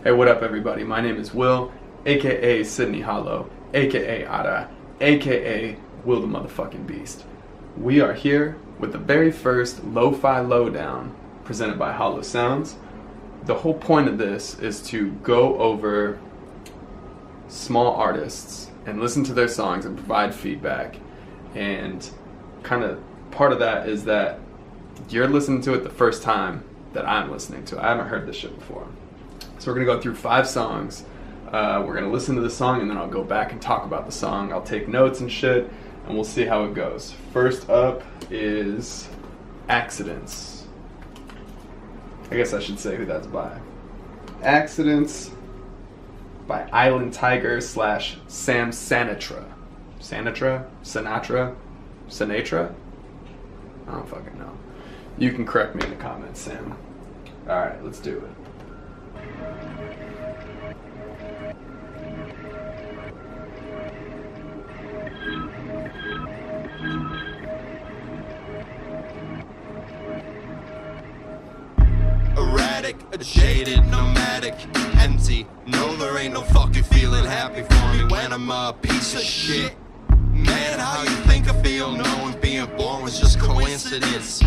Hey, what up everybody? My name is Will, aka Sydney Hollow, aka Ada, aka Will the motherfucking Beast. We are here with the very first Lo-Fi Lowdown presented by Hollow Sounds. The whole point of this is to go over small artists and listen to their songs and provide feedback. And kind of part of that is that you're listening to it the first time that I'm listening to it. I haven't heard this shit before. So we're going to go through 5 songs. We're going to listen to the song and then I'll go back and talk about the song. I'll take notes and shit and we'll see how it goes. First up is Accidents. I guess I should say who that's by. Accidents by Island Tiger / Sam Sanetra. Sanetra? I don't fucking know. You can correct me in the comments, Sam. Alright, let's do it. Erratic, jaded, nomadic, empty. No, there ain't no fucking feeling happy for me when I'm a piece of shit. Man, how you think I feel knowing being born was just coincidence.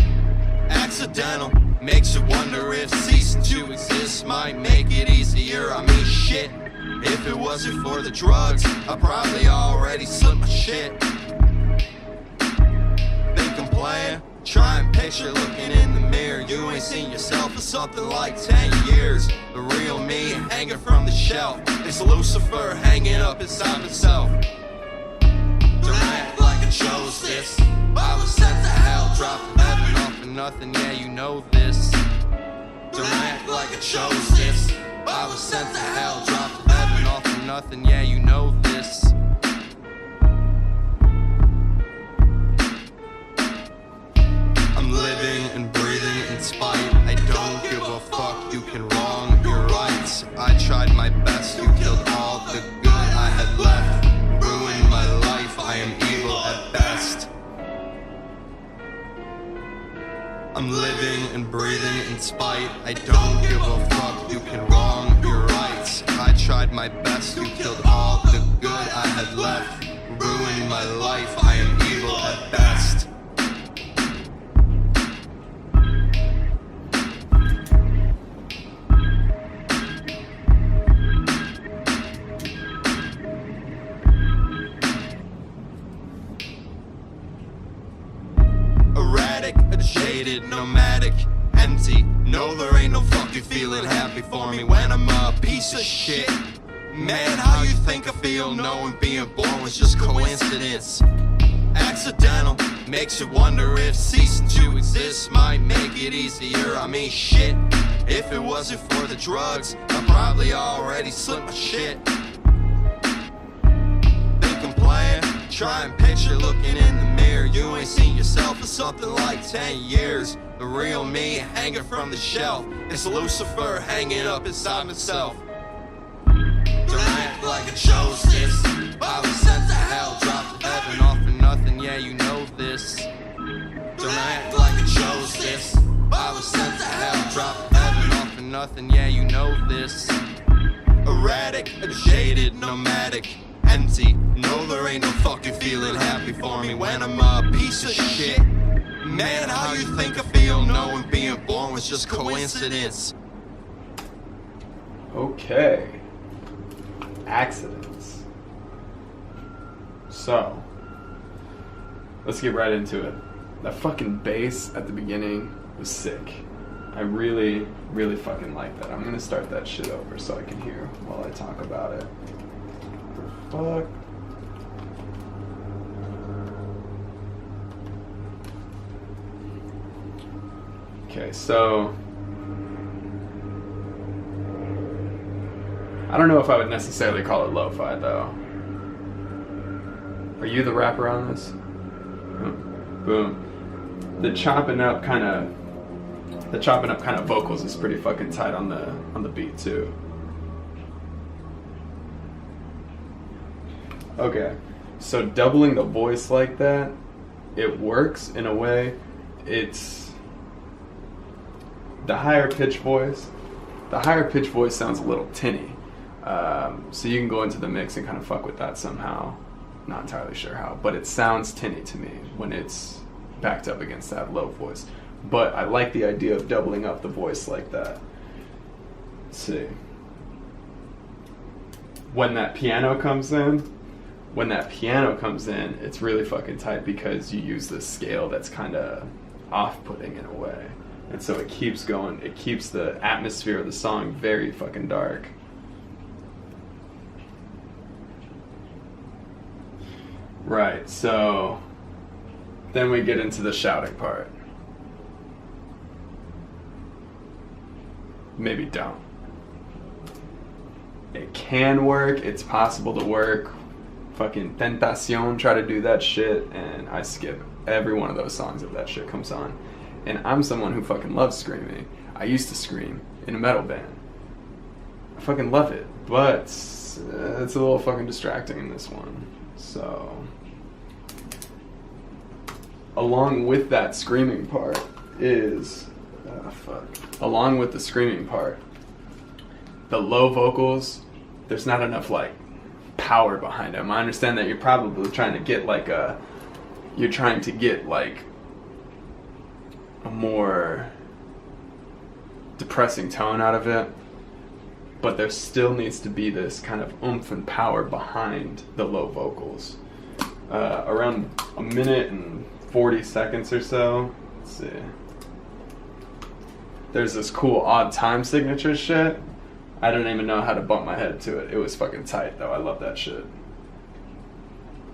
Accidental, makes you wonder if ceasing to exist might make it easier. I mean shit, if it wasn't for the drugs I probably already slipped my shit. Think I'm playing? Try and picture looking in the mirror. You ain't seen yourself for something like 10 years. The real me hanging from the shelf. It's Lucifer hanging up inside himself. Don't act like I chose this. I was sent to hell, dropped from heaven off of nothing, yeah you know this. Don't act like I chose this. I was sent to hell, dropped from heaven off of nothing, yeah you know this. I'm living and breathing in spite. I don't give a fuck, you can wrong your rights. I tried my best, you killed all the good I had left. Ruined my life, I am evil at best. I'm living and breathing in spite. I don't give a fuck, you can wrong your rights. I tried my best, you killed all the good I had left. Ruined my life, I am evil at best. Jaded, nomadic, empty. No, there ain't no fucking feeling happy for me when I'm a piece of shit. Man, how you think I feel knowing being born was just coincidence. Accidental, makes you wonder if ceasing to exist might make it easier. I mean shit, if it wasn't for the drugs I probably already slipped my shit. Think I'm playing? Try and picture looking in the mirror. You ain't seen yourself for something like 10 years. The real me hanging from the shelf. It's Lucifer hanging up inside myself. Don't act like I chose this. I was sent to hell, dropped to heaven off for nothing, yeah you know this. Don't act like I chose this. I was sent to hell, dropped to heaven off for nothing, yeah you know this. Erratic, jaded, nomadic, empty. No, there ain't no fucking feeling happy for me when I'm a piece of shit. Man, how you think I feel knowing being born was just coincidence. Okay. Accidents. So, let's get right into it. That fucking bass at the beginning was sick. I really, really fucking like that. I'm gonna start that shit over so I can hear while I talk about it. Fuck. Okay, so I don't know if I would necessarily call it lo-fi though. Are you the rapper on this? Boom. The chopping up kind of vocals is pretty fucking tight on the beat too. Okay, so doubling the voice like that, it works in a way. It's the higher pitch voice The higher pitch voice sounds a little tinny. So you can go into the mix and kind of fuck with that somehow. Not entirely sure how, but it sounds tinny to me when it's backed up against that low voice. But I like the idea of doubling up the voice like that. Let's see. When that piano comes in, it's really fucking tight because you use this scale that's kind of off-putting in a way. And so it keeps going, it keeps the atmosphere of the song very fucking dark. Right, so then we get into the shouting part. Maybe don't. It can work, it's possible to work. Fucking Tentacion, try to do that shit, and I skip every one of those songs if that shit comes on. And I'm someone who fucking loves screaming. I used to scream in a metal band. I fucking love it, but it's a little fucking distracting in this one. So, along with that screaming part is, along with the screaming part, the low vocals, there's not enough like power behind them. I understand that you're probably trying to get like a more depressing tone out of it, but there still needs to be this kind of oomph and power behind the low vocals. Around a minute and 40 seconds or so, let's see, there's this cool odd time signature shit. I don't even know how to bump my head to it. It was fucking tight though. I love that shit.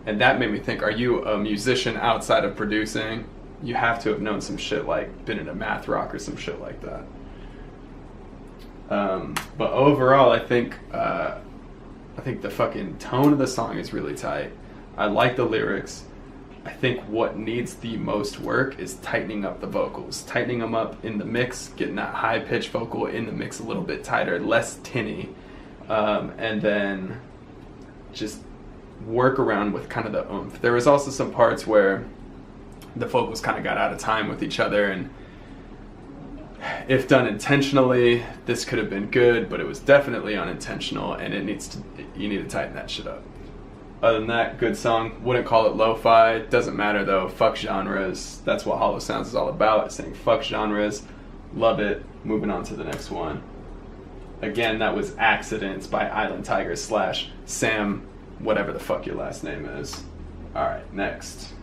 And that made me think, are you a musician outside of producing? You have to have known some shit, like been in a math rock or some shit like that. But overall, I think the fucking tone of the song is really tight. I like the lyrics. I think what needs the most work is tightening up the vocals, tightening them up in the mix, getting that high pitched vocal in the mix a little bit tighter, less tinny, and then just work around with kind of the oomph. There was also some parts where the vocals kind of got out of time with each other, and if done intentionally, this could have been good, but it was definitely unintentional, and you need to tighten that shit up. Other than that, good song. Wouldn't call it lo-fi. Doesn't matter though. Fuck genres. That's what Hollow Sounds is all about. Saying fuck genres. Love it. Moving on to the next one. Again, that was Accidents by Island Tiger / Sam, whatever the fuck your last name is. Alright, next.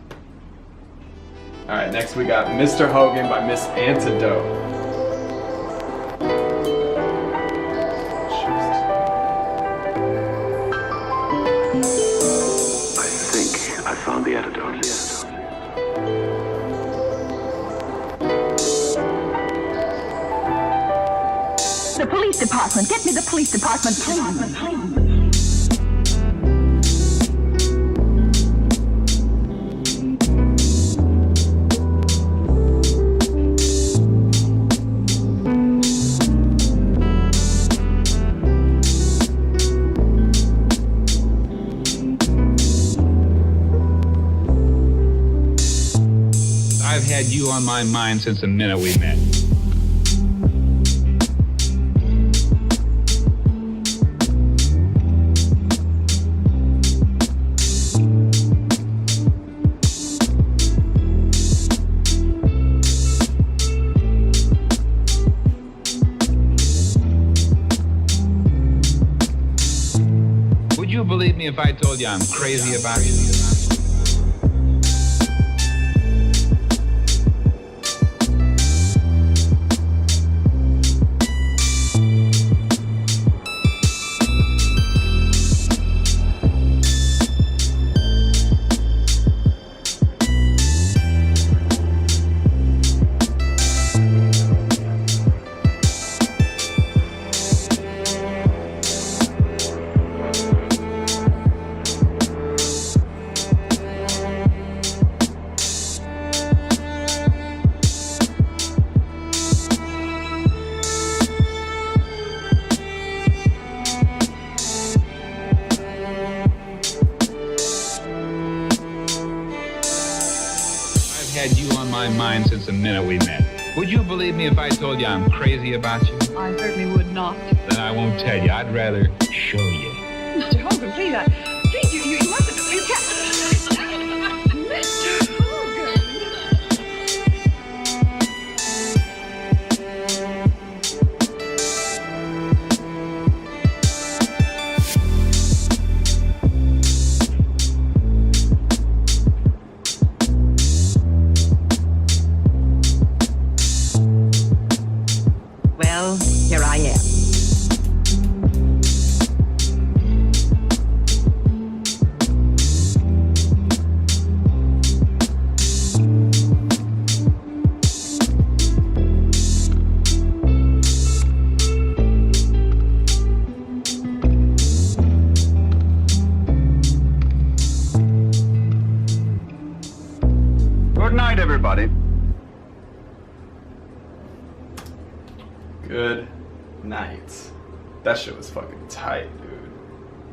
Alright, next we got Mr. Hogan by Miss Antidote. Found the antidote. The police department. Get me the police department, please. I've had you on my mind since the minute we met. Would you believe me if I told you I'm crazy about you? Had you on my mind since the minute we met. Would you believe me if I told you I'm crazy about you? I certainly would not. not. Then I won't tell you. I'd rather show you. Mr. Hogan, please, please, you mustn't, you can't. Mr. Hogan. Well, here I am. Good night, everybody. Good night. That shit was fucking tight, dude.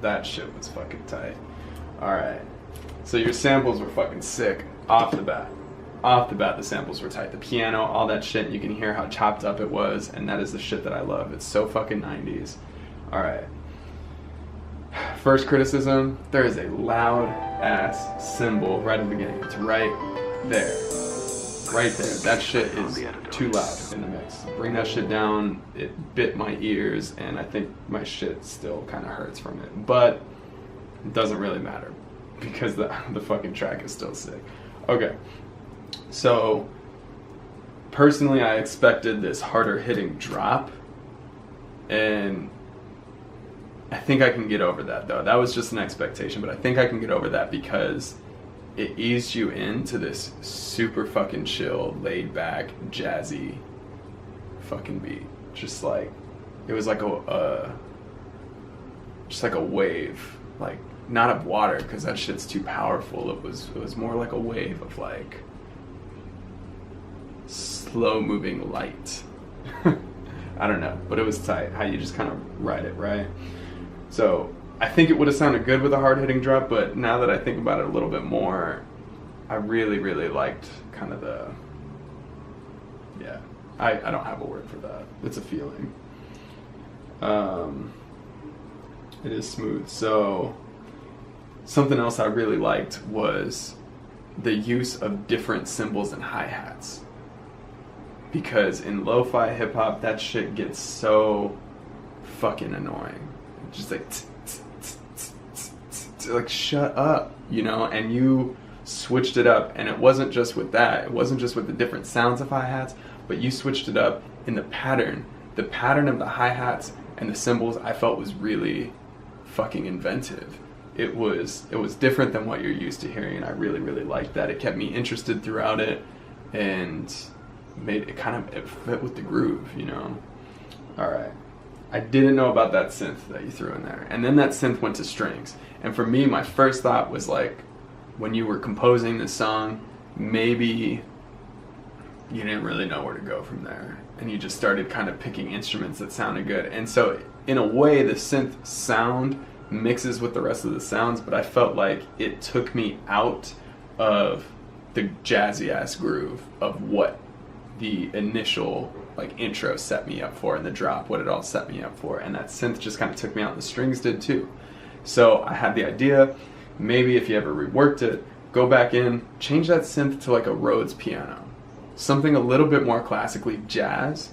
That shit was fucking tight. Alright. So your samples were fucking sick off the bat. Off the bat, the samples were tight. The piano, all that shit, you can hear how chopped up it was, and that is the shit that I love. It's so fucking 90s. Alright. First criticism, there is a loud ass cymbal right at the beginning. It's right there. Right there. That shit is too loud in the mix. Bring that shit down. It bit my ears, and I think my shit still kind of hurts from it. But it doesn't really matter because the fucking track is still sick. Okay. So, personally, I expected this harder hitting drop, and I think I can get over that, though. That was just an expectation, but I think I can get over that because it eased you into this super fucking chill, laid back, jazzy fucking beat. Just like, it was like just like a wave, like not of water because that shit's too powerful. It was more like a wave of like slow moving light. I don't know, but it was tight how you just kind of ride it, right? So I think it would have sounded good with a hard-hitting drop, but now that I think about it a little bit more, I really, really liked kind of the, yeah, I don't have a word for that. It's a feeling. It is smooth. So something else I really liked was the use of different cymbals and hi-hats. Because in lo-fi hip-hop, that shit gets so fucking annoying. Just like, like shut up, you know? And you switched it up, and it wasn't just with that. It wasn't just with the different sounds of hi-hats, but you switched it up in the pattern. The pattern of the hi-hats and the cymbals I felt was really fucking inventive. It was different than what you're used to hearing, and I really, really liked that. It kept me interested throughout it, and made it kind of, it fit with the groove, you know? Alright. I didn't know about that synth that you threw in there. And then that synth went to strings. And for me, my first thought was like, when you were composing this song, maybe you didn't really know where to go from there. And you just started kind of picking instruments that sounded good. And so, in a way, the synth sound mixes with the rest of the sounds, but I felt like it took me out of the jazzy-ass groove of what the initial like intro set me up for, and the drop, what it all set me up for. And that synth just kind of took me out, and the strings did too. So I had the idea, maybe if you ever reworked it, go back in, change that synth to like a Rhodes piano. Something a little bit more classically jazz.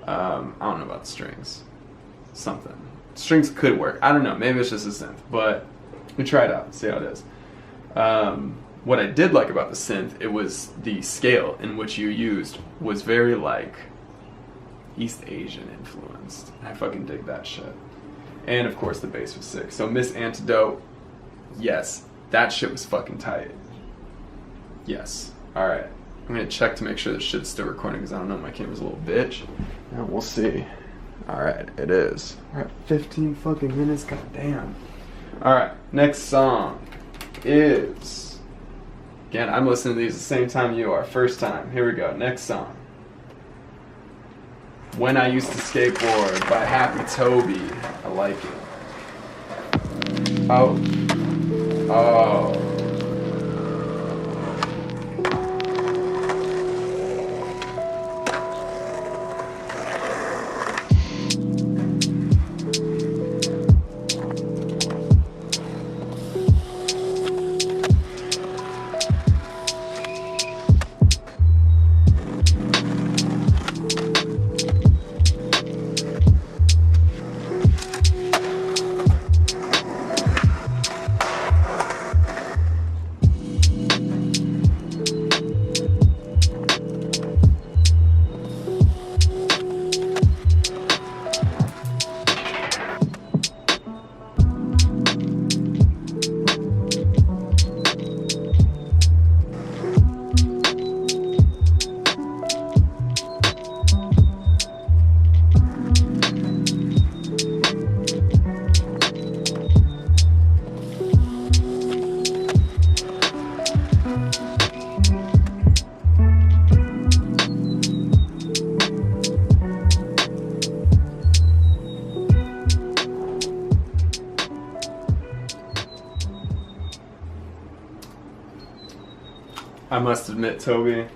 I don't know about the strings. Something. Strings could work. I don't know. Maybe it's just a synth. But we try it out. See how it is. What I did like about the synth, it was the scale in which you used was very like East Asian influenced. I fucking dig that shit. And of course the bass was sick. So Miss Antidote, yes, that shit was fucking tight. Yes. Alright. I'm gonna check to make sure this shit's still recording because I don't know, my camera's a little bitch. And we'll see. Alright, it is. We're at 15 fucking minutes, goddamn. Alright, next song is, again, I'm listening to these the same time you are. First time. Here we go. Next song. When I Used to Skateboard by Happy Tobi. I like it. Oh. Oh. I must admit, Tobi,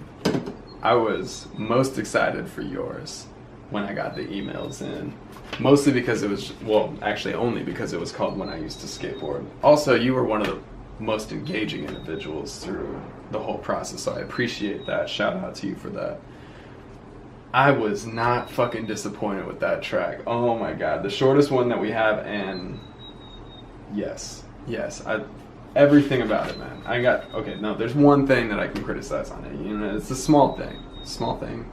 I was most excited for yours when I got the emails in. Mostly because it was, well, actually only because it was called When I Used to Skateboard. Also, you were one of the most engaging individuals through the whole process, so I appreciate that. Shout out to you for that. I was not fucking disappointed with that track. Oh my god, the shortest one that we have, and yes, everything about it, man. Okay, no, there's one thing that I can criticize on it. You know, it's a small thing.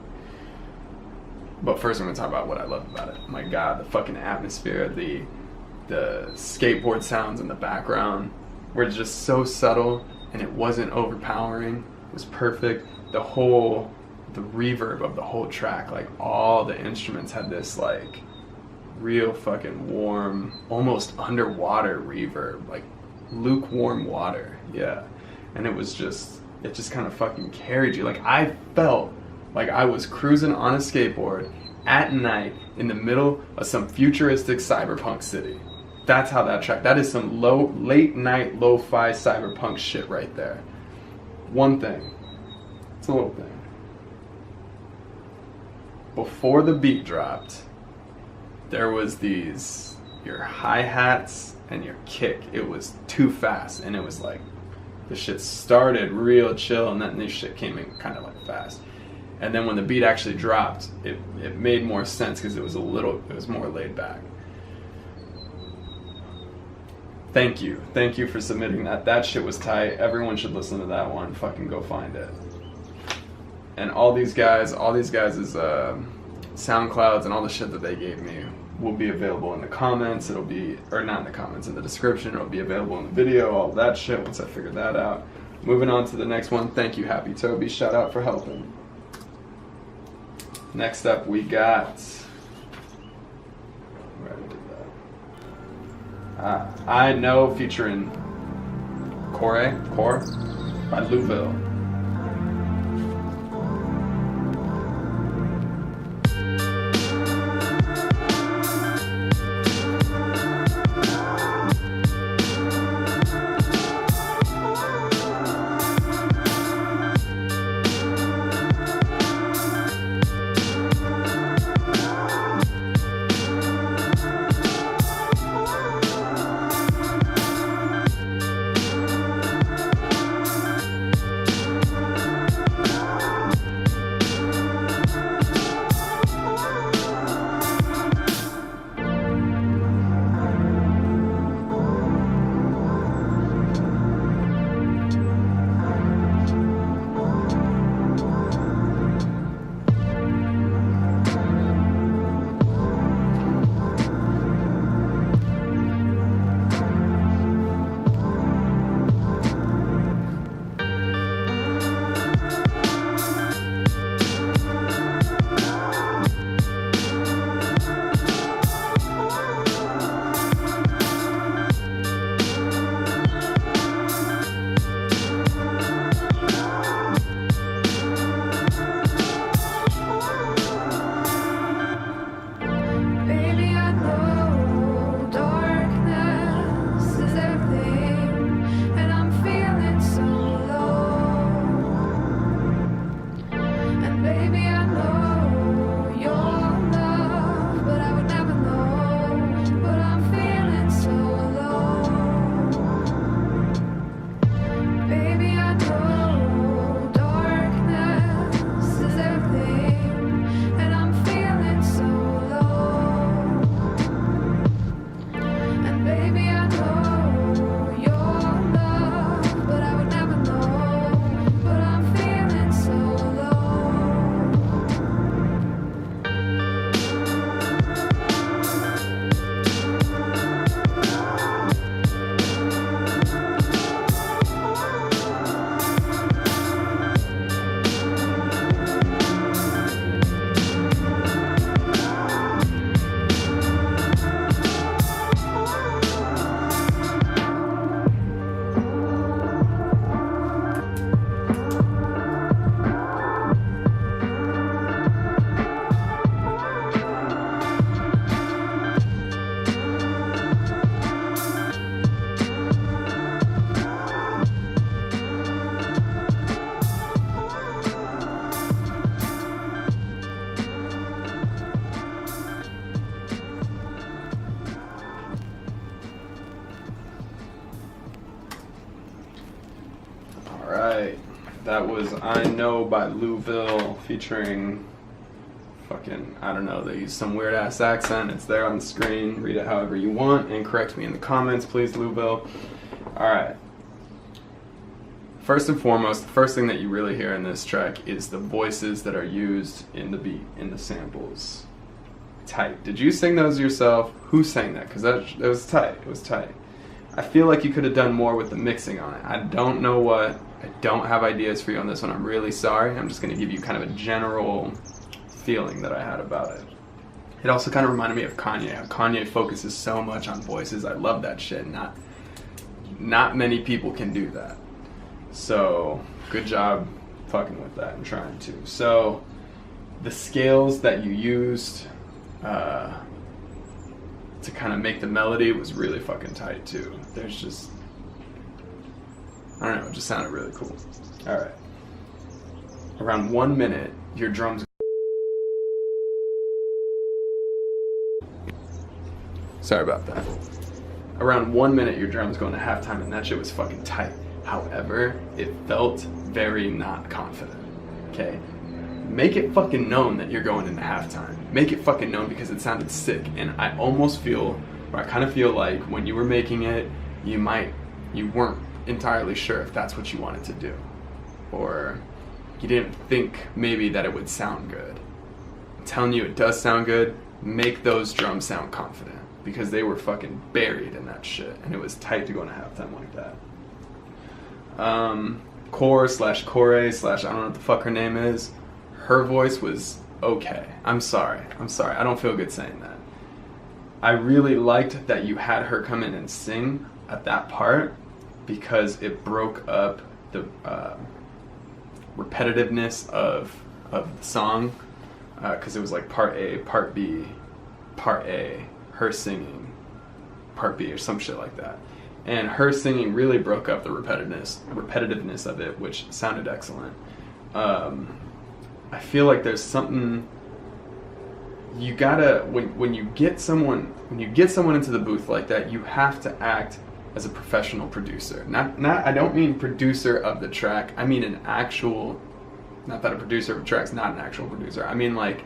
But first I'm gonna talk about what I love about it. My god, the fucking atmosphere, the skateboard sounds in the background were just so subtle, and it wasn't overpowering. It was perfect. The reverb of the whole track, like all the instruments had this like real fucking warm, almost underwater reverb, like lukewarm water. Yeah. And it just kind of fucking carried you. Like I felt like I was cruising on a skateboard at night in the middle of some futuristic cyberpunk city. That's how that is some late night lo-fi cyberpunk shit right there. One thing, it's a little thing. Before the beat dropped, there was your hi-hats and your kick. It was too fast, and it was like, the shit started real chill, and then this shit came in kind of like fast. And then when the beat actually dropped, it made more sense because it was more laid back. Thank you for submitting that. That shit was tight. Everyone should listen to that one. Fucking go find it. And all these guys' SoundClouds and all the shit that they gave me will be available in the comments. Or not in the comments, in the description. It'll be available in the video, all that shit once I figure that out. Moving on to the next one. Thank you, Happy Tobi. Shout out for helping. Next up, we got... Where did that? I Know featuring Korë by Liouville. That was I Know by Liouville featuring fucking, I don't know, they use some weird ass accent. It's there on the screen. Read it however you want and correct me in the comments, please, Liouville. Alright. First and foremost, the first thing that you really hear in this track is the voices that are used in the beat, in the samples. Tight. Did you sing those yourself? Who sang that? Because that was tight. It was tight. I feel like you could have done more with the mixing on it. I don't know what. I don't have ideas for you on this one. I'm really sorry. I'm just going to give you kind of a general feeling that I had about it. It also kind of reminded me of Kanye. How Kanye focuses so much on voices. I love that shit. Not many people can do that. So, good job fucking with that and trying to. So, the scales that you used to kind of make the melody was really fucking tight too. There's just, I don't know, it just sounded really cool. Alright. Around 1 minute, your drums... Sorry about that. Around 1 minute, your drums going to halftime, and that shit was fucking tight. However, it felt very not confident. Okay? Make it fucking known that you're going into halftime. Make it fucking known because it sounded sick. And I almost feel, or I kind of feel like when you were making it, you weren't entirely sure if that's what you wanted to do. Or you didn't think maybe that it would sound good. I'm telling you, it does sound good. Make those drums sound confident. Because they were fucking buried in that shit. And it was tight to go into halftime like that. Korë/Korë/ I don't know what the fuck her name is. Her voice was okay. I'm sorry. I don't feel good saying that. I really liked that you had her come in and sing at that part because it broke up the repetitiveness of the song. Because it was like part A, part B, part A, her singing, part B, or some shit like that. And her singing really broke up the repetitiveness of it, which sounded excellent. I feel like there's something you gotta when you get someone into the booth like that, you have to act as a professional producer. Not I don't mean producer of the track. I mean an actual, not that a producer of a track's not an actual producer. I mean like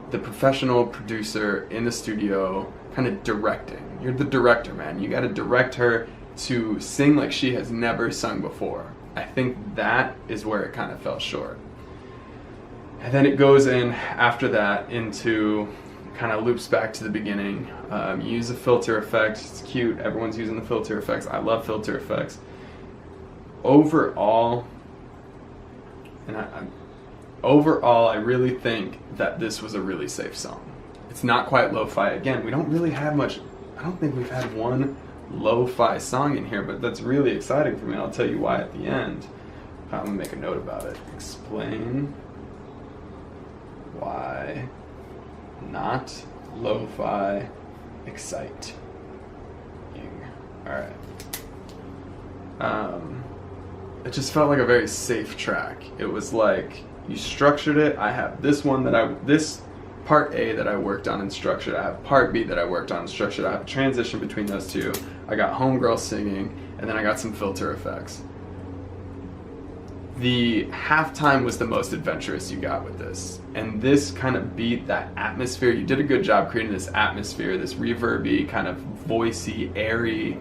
the professional producer in the studio, kind of directing. You're the director, man. You gotta direct her to sing like she has never sung before. I think that is where it kind of fell short. And then it goes in after that into, kind of loops back to the beginning. You use a filter effect. It's cute. Everyone's using the filter effects. I love filter effects. Overall, I really think that this was a really safe song. It's not quite lo-fi. Again, we don't really have much. I don't think we've had one lo-fi song in here, but that's really exciting for me. I'll tell you why at the end. I'm gonna make a note about it. Explain why not lo-fi exciting. Alright. It just felt like a very safe track. It was like you structured it. I have this part A that I worked on and structured. I have part B that I worked on and structured. I have a transition between those two. I got homegirl singing, and then I got some filter effects. The halftime was the most adventurous you got with this. And this kind of beat that atmosphere. You did a good job creating this atmosphere, this reverby, kind of voicey, airy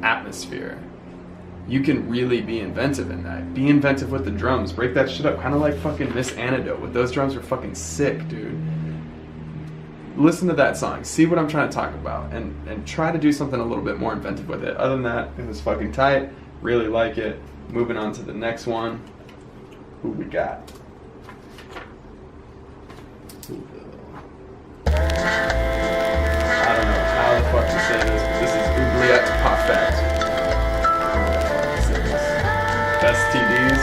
atmosphere. You can really be inventive in that. Be inventive with the drums. Break that shit up. Kind of like fucking Miss Antidote. With those drums were fucking sick, dude. Listen to that song. See what I'm trying to talk about. And try to do something a little bit more inventive with it. Other than that, it was fucking tight. Really like it. Moving on to the next one. Who we got? I don't know how the fuck to say this, but this is Oubliette Parfaite. Bestsdsd.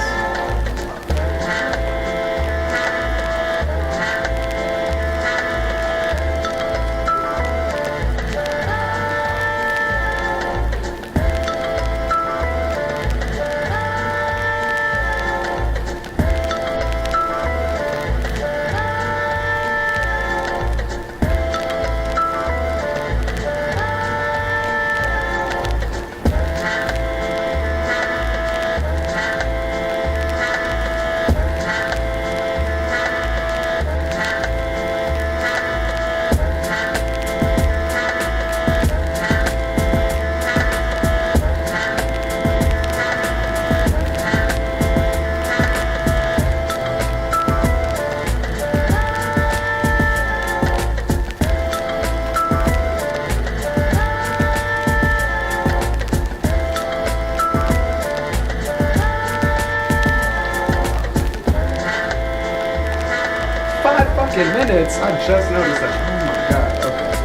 fucking minutes. I just noticed that. Oh my god. Okay.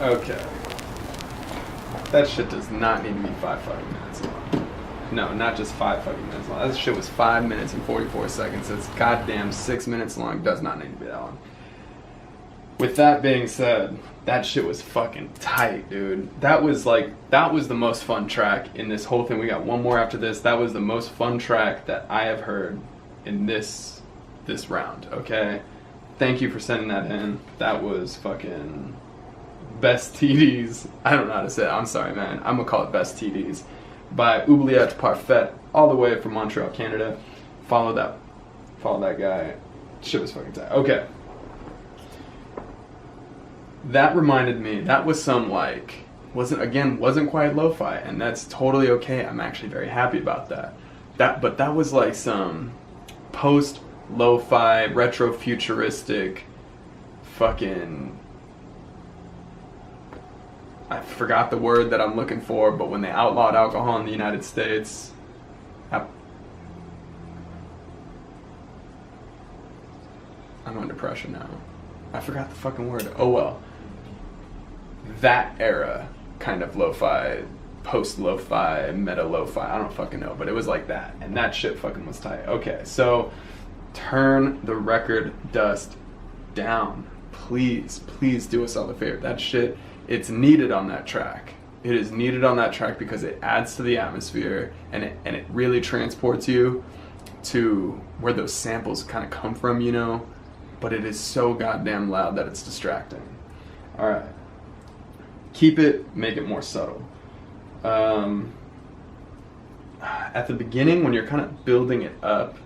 Okay. That shit does not need to be 5 fucking minutes long. No, not just 5 fucking minutes long. That shit was 5 minutes and 44 seconds. It's goddamn 6 minutes long. Does not need to be that long. With that being said, that shit was fucking tight, dude. That was the most fun track in this whole thing. We got one more after this. That was the most fun track that I have heard in this round, okay? Thank you for sending that in. That was fucking Bestsdsd. I don't know how to say it. I'm sorry, man. I'm gonna call it Bestsdsd. By Oubliette, Parfaite, all the way from Montreal, Canada. Follow that guy. Shit was fucking tight. Okay. That reminded me, that was some like, wasn't quite lo-fi, and that's totally okay. I'm actually very happy about that. But that was like some post lo-fi, retro futuristic fucking, I forgot the word that I'm looking for, but when they outlawed alcohol in the United States, I'm on depression now. I forgot the fucking word. Oh well. That era kind of lo-fi, post lo-fi, meta lo-fi, I don't fucking know, but it was like that, and that shit fucking was tight. Okay, so turn the record dust down. Please do us all a favor. That shit, it's needed on that track. It is needed on that track because it adds to the atmosphere, and it really transports you to where those samples kind of come from, you know, but it is so goddamn loud that it's distracting. Alright. Keep it, make it more subtle. At the beginning, when you're kind of building it up,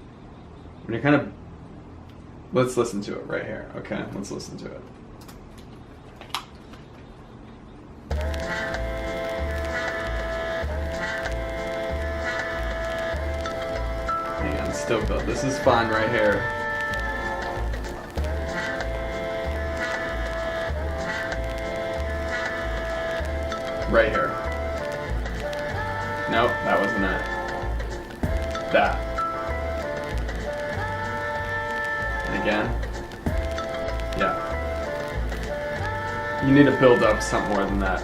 let's listen to it right here, okay? Let's listen to it. Hang on, still build. This is fine right here. Right here. Nope, that wasn't it. That. And again. Yeah. You need to build up something more than that.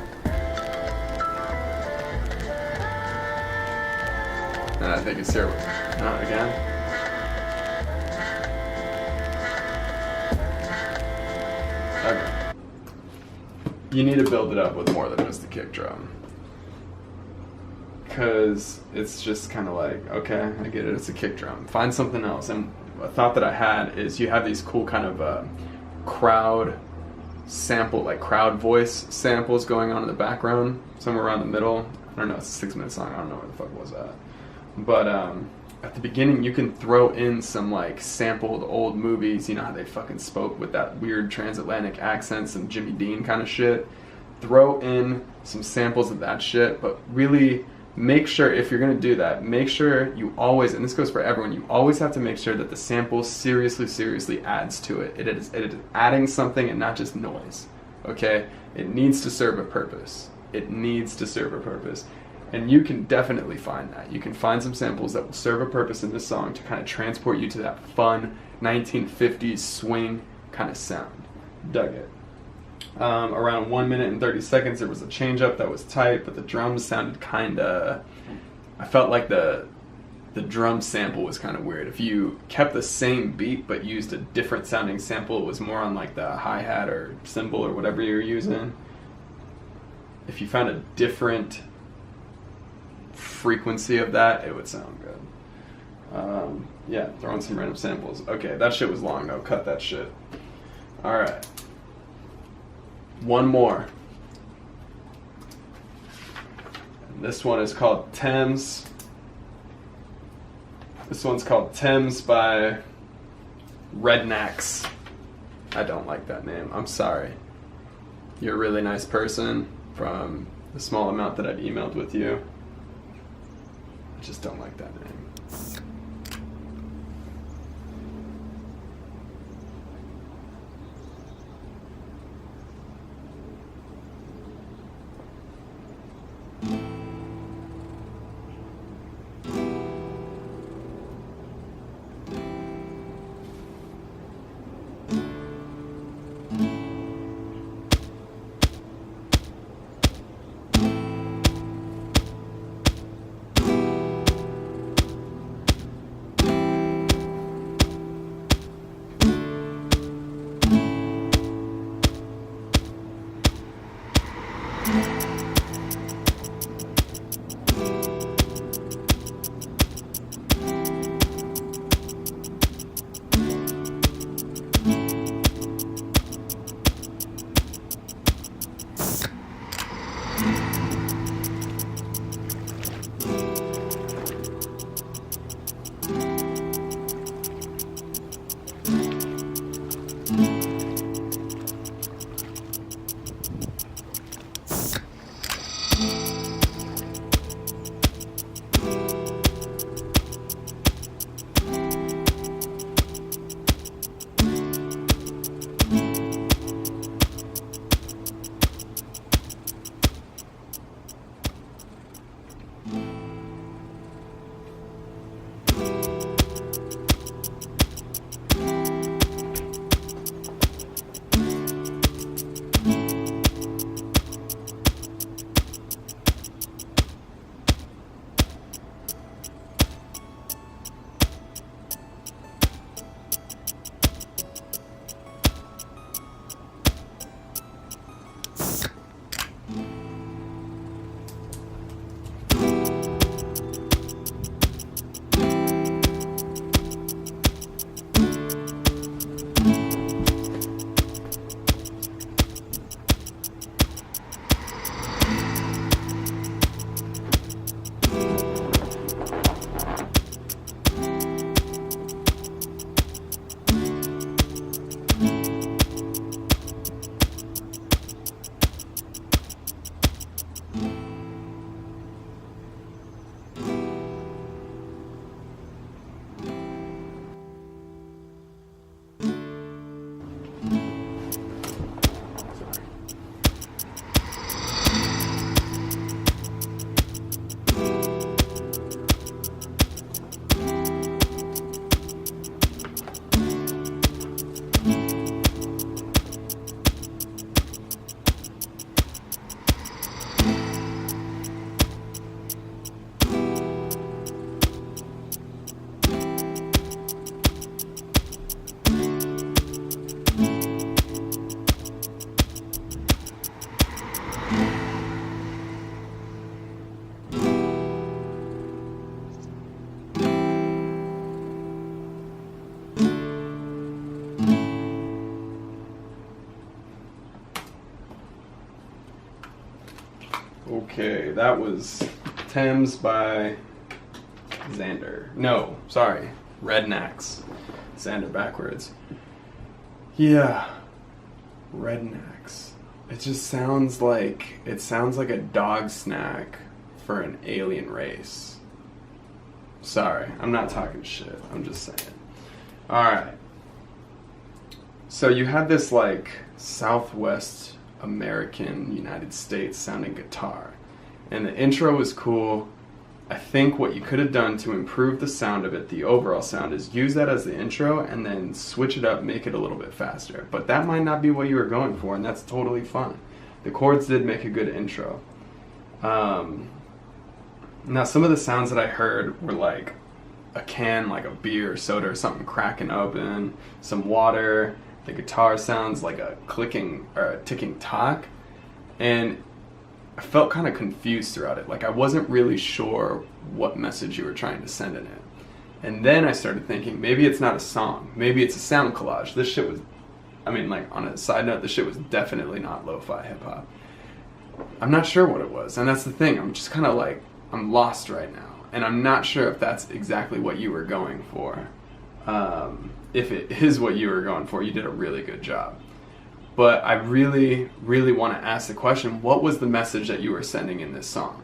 And I think it's here. No, again. Okay. You need to build it up with more than just the kick drum. Because it's just kind of like, okay, I get it, it's a kick drum. Find something else. And a thought that I had is you have these cool kind of crowd sample, like crowd voice samples going on in the background, somewhere around the middle. I don't know, it's a 6-minute song, I don't know where the fuck was that. But at the beginning, you can throw in some like sampled old movies. You know how they fucking spoke with that weird transatlantic accent, some Jimmy Dean kind of shit. Throw in some samples of that shit, but really make sure, if you're gonna do that, make sure you always, and this goes for everyone, you always have to make sure that the sample seriously adds to it. It is adding something and not just noise. Okay? It needs to serve a purpose. It needs to serve a purpose. And you can definitely find that. You can find some samples that will serve a purpose in this song to kind of transport you to that fun 1950s swing kind of sound. Dug it. Around 1 minute and 30 seconds, there was a change up that was tight, but the drums sounded kind of, I felt like the drum sample was kind of weird. If you kept the same beat but used a different sounding sample, it was more on like the hi-hat or cymbal or whatever you're using. If you found a different frequency of that, it would sound good. Yeah, throwing some random samples. Okay, that shit was long though. Cut that shit. Alright. One more. And this one is called Thames. This one's called Thames by rednaX. I don't like that name. I'm sorry. You're a really nice person from the small amount that I've emailed with you. I just don't like that name. Okay, that was Thames by Xander. No, sorry, rednaX. Xander backwards. Yeah, rednaX. It just sounds like a dog snack for an alien race. Sorry, I'm not talking shit. I'm just saying. All right. So you had this like Southwest American United States sounding guitar, and the intro was cool. I think what you could have done to improve the sound of it, the overall sound, is use that as the intro and then switch it up, make it a little bit faster. But that might not be what you were going for, and that's totally fine. The chords did make a good intro. Now some of the sounds that I heard were like a can, like a beer or soda or something cracking open, some water. The guitar sounds like a clicking or a ticking tock, and I felt kind of confused throughout it. Like I wasn't really sure what message you were trying to send in it. And then I started thinking, maybe it's not a song. Maybe it's a sound collage. This shit was, I mean, like on a side note, this shit was definitely not lo-fi hip-hop. I'm not sure what it was, and that's the thing. I'm just kind of like, I'm lost right now. And I'm not sure if that's exactly what you were going for. If it is what you were going for, you did a really good job. But I really, really want to ask the question, what was the message that you were sending in this song?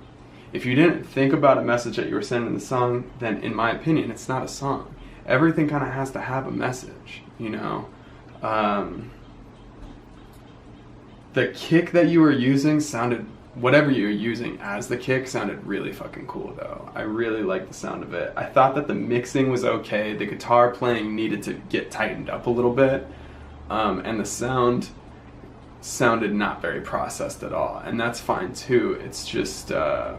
If you didn't think about a message that you were sending in the song, then in my opinion, it's not a song. Everything kind of has to have a message, you know? The kick that you were using sounded, whatever you were using as the kick sounded really fucking cool though. I really liked the sound of it. I thought that the mixing was okay. The guitar playing needed to get tightened up a little bit. And the sound sounded not very processed at all. And that's fine too. It's just, it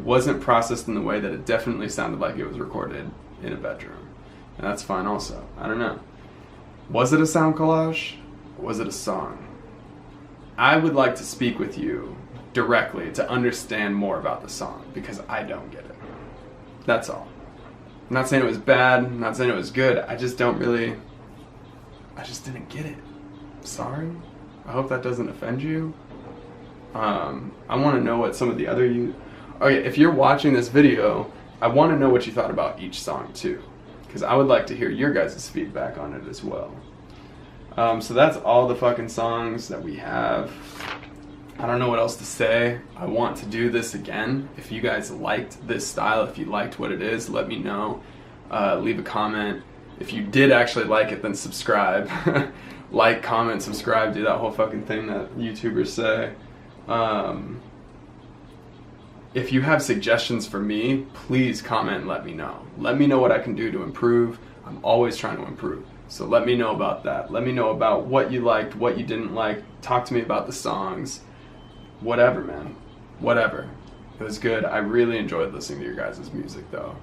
wasn't processed in the way that it definitely sounded like it was recorded in a bedroom. And that's fine also. I don't know. Was it a sound collage? Or was it a song? I would like to speak with you directly to understand more about the song, because I don't get it. That's all. I'm not saying it was bad, I'm not saying it was good, I just didn't get it. Sorry. I hope that doesn't offend you. I want to know what some of the other okay, if you're watching this video, I want to know what you thought about each song too, because I would like to hear your guys' feedback on it as well. So that's all the fucking songs that we have. I don't know what else to say. I want to do this again. If you guys liked this style, if you liked what it is, let me know. Leave a comment. If you did actually like it, then subscribe. Like, comment, subscribe, do that whole fucking thing that YouTubers say. If you have suggestions for me, please comment and let me know. Let me know what I can do to improve. I'm always trying to improve. So let me know about that. Let me know about what you liked, what you didn't like. Talk to me about the songs. Whatever, man. Whatever. It was good. I really enjoyed listening to your guys' music, though.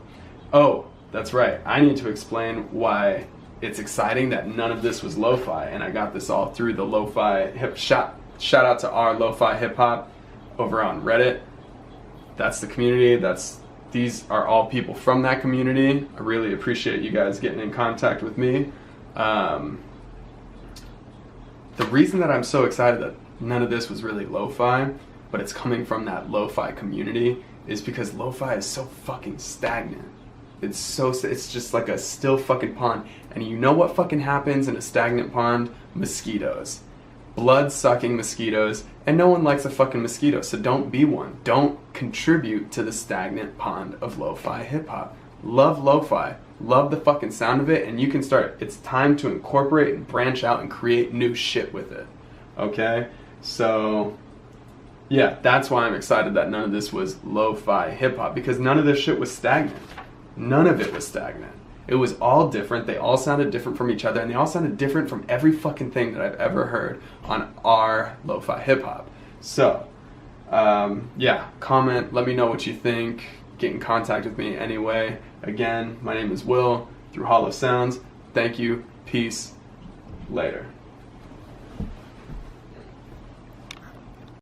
Oh, that's right. I need to explain why it's exciting that none of this was lo-fi, and I got this all through the lo-fi hip shout out to our lo-fi hip-hop over on Reddit. That's the community. These are all people from that community. I really appreciate you guys getting in contact with me. The reason that I'm so excited that none of this was really lo-fi, but it's coming from that lo-fi community, is because lo-fi is so fucking stagnant. It's just like a still fucking pond. And you know what fucking happens in a stagnant pond? Mosquitoes. Blood-sucking mosquitoes. And no one likes a fucking mosquito, so don't be one. Don't contribute to the stagnant pond of lo-fi hip-hop. Love lo-fi. Love the fucking sound of it, and you can start. It's time to incorporate and branch out and create new shit with it. Okay? So, yeah, that's why I'm excited that none of this was lo-fi hip-hop, because none of this shit was stagnant. None of it was stagnant. It was all different. They all sounded different from each other, and they all sounded different from every fucking thing that I've ever heard on our lo-fi hip-hop. So, yeah, comment, let me know what you think. Get in contact with me anyway. Again, my name is Will, through Hollow Sounds. Thank you. Peace. Later.